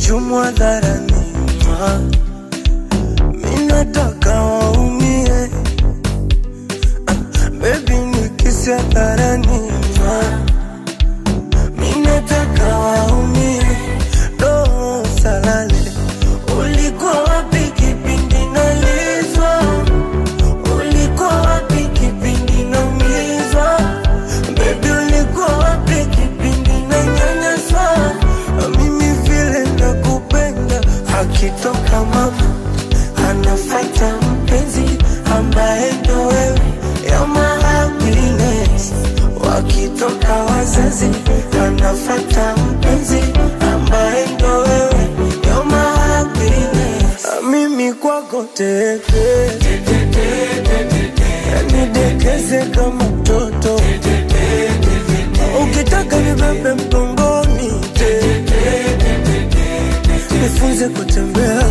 chumu hadharani, minataka waumie. Baby nikisi hadharani, minataka waumie. Doho salale, ulikuwa wapi kipindi nalizwa? Ulikuwa wapi kipindi naumizwa? Baby ulikuwa wapi kipindi nanyanyaswa? Mimi vile nakupenda, akitoka mama anafuata mpenzi ambaye ndo wewe. You're my happiness. Wakitoka wazazi anafuata mpenzi ambaye ndo wewe. You're my happiness. Mimi kwako teke, nidekeze kama mtoto. Ukitaka nibebe mgongoni, nifunze kutembea.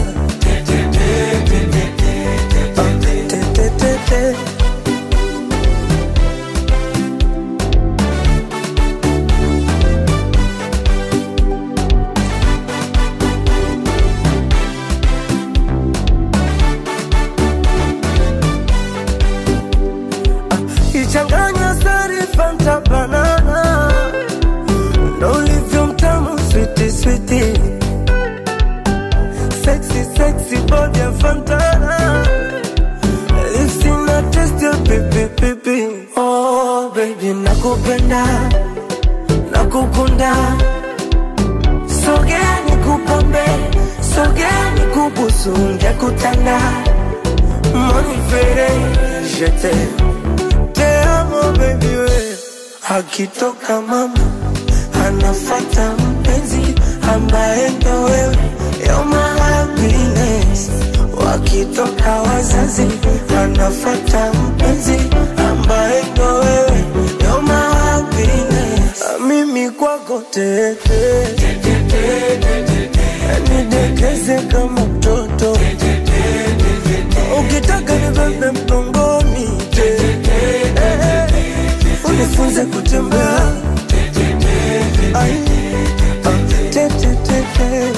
Ichanganya sari fanta banana, ndo ulivyo mtamu sweetie sweetie. Sexy sexy body ya fantana, lips ina taste ya pipi pipi. Oh baby nakupenda, nakukunda. Sogea nikupambe, sogea nikubusu, ngekutanda. Money fere, je t'aime. Baby we, akitoka mama anafuata mpenzi ambaye ndo wewe. You're my happiness. Wakitoka wazazi anafuata mpenzi ambaye ndo wewe. You're my happiness. Mimi kwako teke, nidekeze kama mtoto. Ukitaka nibebe mgongoni, unifunze kutembea. Ay, te te te te.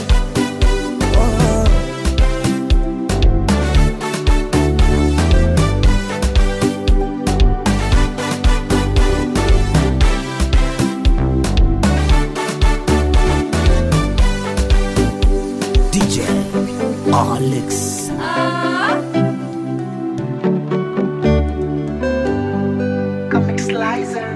DJ Alex. Comic Slicer.